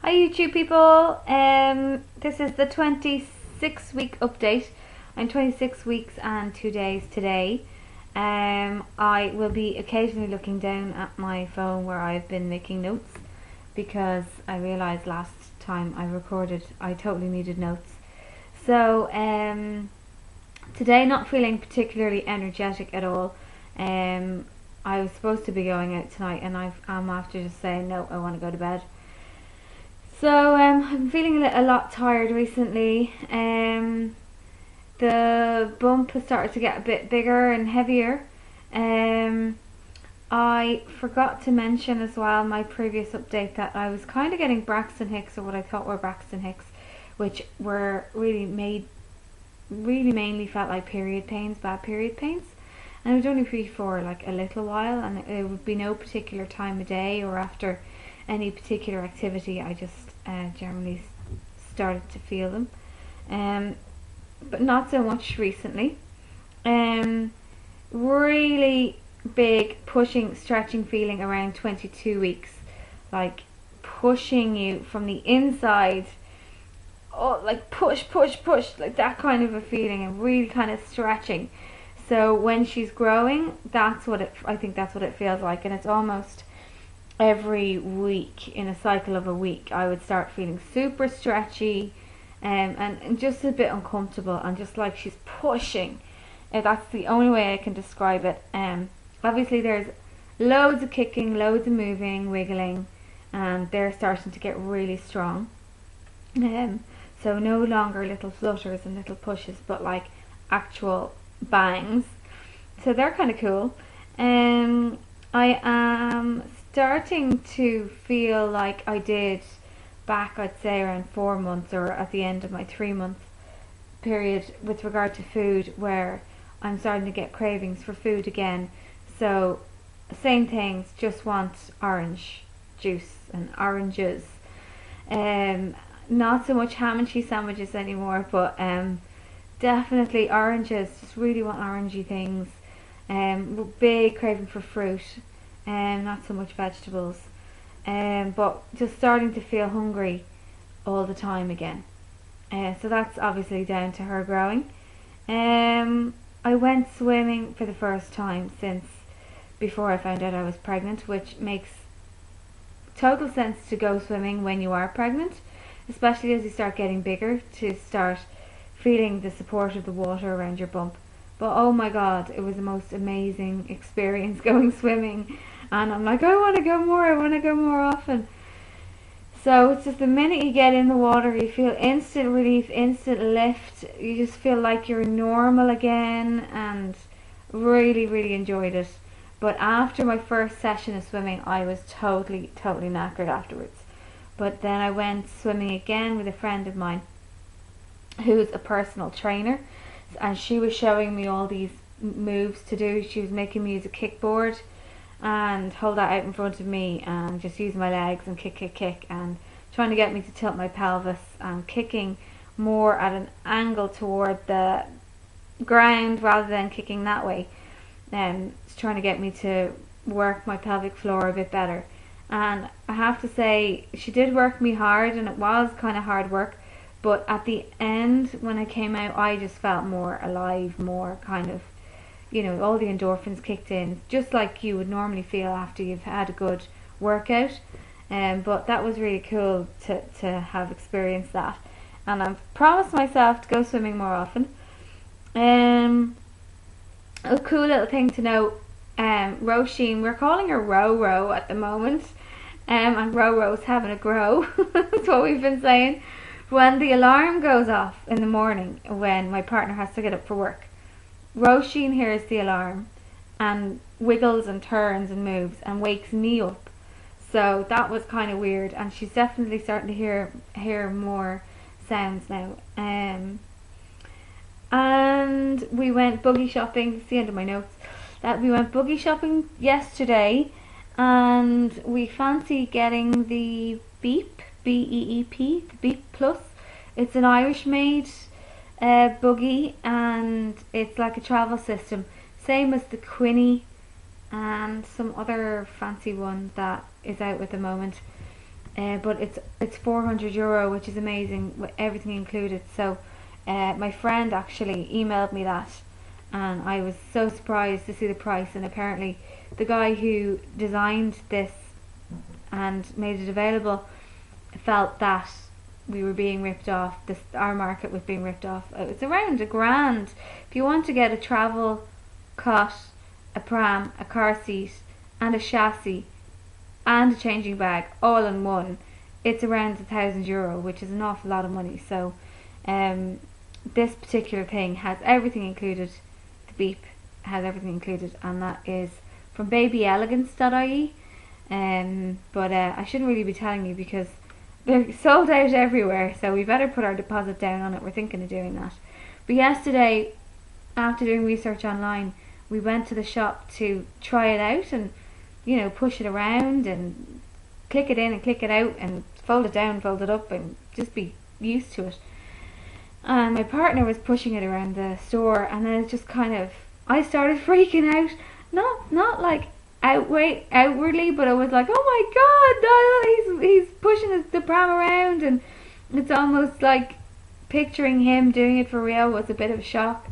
Hi YouTube people, this is the 26 week update. I'm 26 weeks and 2 days today. I will be occasionally looking down at my phone where I've been making notes because I realised last time I recorded I totally needed notes. So today not feeling particularly energetic at all. I was supposed to be going out tonight and I'm after just saying no, I want to go to bed. So I'm feeling a lot tired recently. The bump has started to get a bit bigger and heavier. I forgot to mention as well my previous update that I was kind of getting Braxton Hicks, or what I thought were Braxton Hicks, which were really mainly felt like period pains, bad period pains. And it would only be for like a little while, and it would be no particular time of day or after any particular activity. I just generally started to feel them, but not so much recently. Really big pushing, stretching feeling around 22 weeks, like pushing you from the inside. Oh, like push, like that kind of a feeling, and really kind of stretching. So when she's growing, I think that's what it feels like, and it's almost every week, in a cycle of a week, I would start feeling super stretchy, and just a bit uncomfortable, and just like she's pushing. That's the only way I can describe it. Obviously there's loads of kicking, loads of moving, wiggling, and they're starting to get really strong. So no longer little flutters and little pushes, but like actual bangs. So they're kind of cool. I am starting to feel like I did back, I'd say around 4 months, or at the end of my 3-month period with regard to food, where I'm starting to get cravings for food again. So same things, just want orange juice and oranges. Not so much ham and cheese sandwiches anymore, but definitely oranges. Just really want orangey things. Big craving for fruit, not so much vegetables, but just starting to feel hungry all the time again. So that's obviously down to her growing. I went swimming for the first time since before I found out I was pregnant, which makes total sense to go swimming when you are pregnant, especially as you start getting bigger, to start feeling the support of the water around your bump. But oh my god, it was the most amazing experience going swimming, and I'm like, I want to go more, I want to go more often. So it's just the minute you get in the water, you feel instant relief, instant lift. You just feel like you're normal again, and really enjoyed it. But after my first session of swimming, I was totally knackered afterwards. But then I went swimming again with a friend of mine who's a personal trainer, and she was showing me all these moves to do. She was making me use a kickboard and hold that out in front of me and just use my legs and kick, and trying to get me to tilt my pelvis and kicking more at an angle toward the ground rather than kicking that way. It's trying to get me to work my pelvic floor a bit better. And I have to say, she did work me hard, and it was kind of hard work, but at the end, when I came out, I just felt more alive, more kind of, all the endorphins kicked in, just like you would normally feel after you've had a good workout. But that was really cool to have experienced that, and I've promised myself to go swimming more often. A cool little thing to note, Roisin, we're calling her Ro at the moment, and Ro's having a grow. That's what we've been saying. When the alarm goes off in the morning, when my partner has to get up for work, Roisin hears the alarm and wiggles and turns and moves and wakes me up. So that was kind of weird, and she's definitely starting to hear more sounds now. And we went buggy shopping. It's the end of my notes. We went buggy shopping yesterday, and we fancy getting the Beep, B-E-E-P, the Beep Plus. It's an Irish made buggy, and it's like a travel system, same as the Quinny and some other fancy one that is out at the moment. but it's €400, which is amazing with everything included. So my friend actually emailed me that, and I was so surprised to see the price. And apparently the guy who designed this and made it available felt that we were being ripped off. Our market was being ripped off. It's around £1,000 if you want to get a travel cot, a pram, a car seat, and a chassis and a changing bag all in one. It's around €1,000, which is an awful lot of money. So this particular thing has everything included. The beep has everything included, and that is from Elegance.ie. But I shouldn't really be telling you because they're sold out everywhere, so we better put our deposit down on it. We're thinking of doing that. But yesterday, after doing research online, we went to the shop to try it out and, you know, push it around and click it in and click it out and fold it down, fold it up, and just be used to it. And my partner was pushing it around the store, and then it just kind of, I started freaking out. Not like outwardly, but I was like, oh my god, he's pushing the pram around, and it's almost like picturing him doing it for real was a bit of a shock.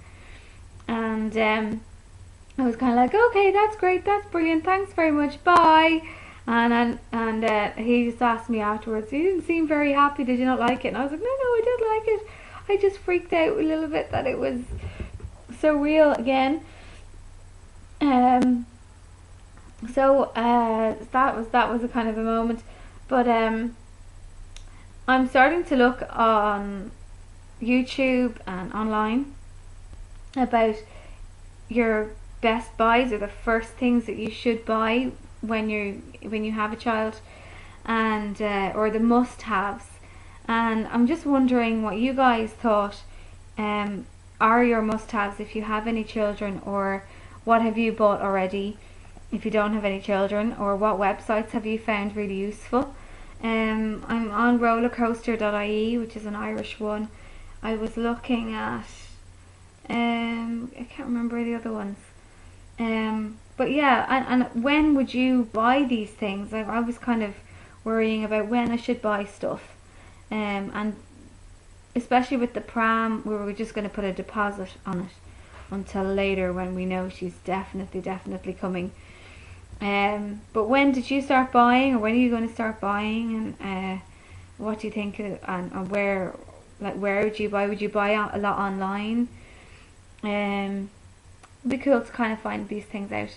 And I was kind of like, okay, that's great, that's brilliant, thanks very much, bye. And he just asked me afterwards, you didn't seem very happy, did you not like it? And I was like, no, I did like it. I just freaked out a little bit that it was so real again. So that was a kind of a moment. But I'm starting to look on YouTube and online about your best buys, or the first things that you should buy when you have a child, and or the must-haves. And I'm just wondering what you guys thought are your must-haves if you have any children, or what have you bought already if you don't have any children, or what websites have you found really useful. I'm on rollercoaster.ie, which is an Irish one. I was looking at I can't remember the other ones. But yeah, and when would you buy these things? I was kind of worrying about when I should buy stuff. And especially with the pram, we were just going to put a deposit on it until later when we know she's definitely coming. But when did you start buying, or when are you going to start buying, and what do you think, and where would you buy? Would you buy a lot online? It'd be cool to kind of find these things out.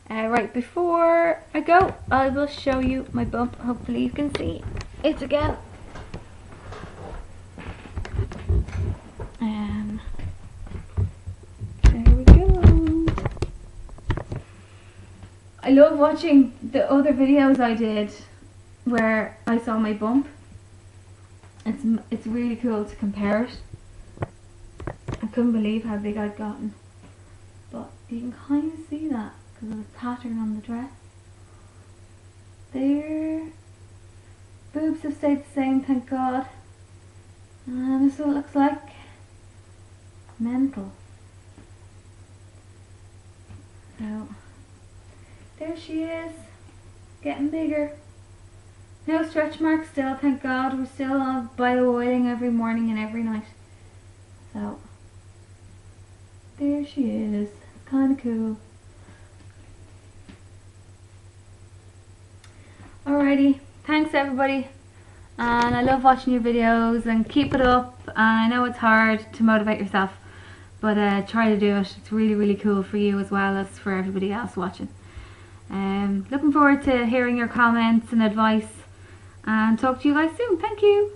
Right, before I go, I will show you my bump. Hopefully you can see it again. There we go. I love watching the other videos I did where I saw my bump. It's really cool to compare it. I couldn't believe how big I'd gotten, but you can kind of see that because of the pattern on the dress. There, boobs have stayed the same, thank God. And this is what it looks like. Mental. So there she is, getting bigger. No stretch marks still, thank God. We're still on bio-oiling every morning and every night. So there she is, kind of cool. Alrighty, thanks everybody, and I love watching your videos, and keep it up. I know it's hard to motivate yourself, but try to do it. It's really cool for you as well as for everybody else watching. Looking forward to hearing your comments and advice, and talk to you guys soon. Thank you.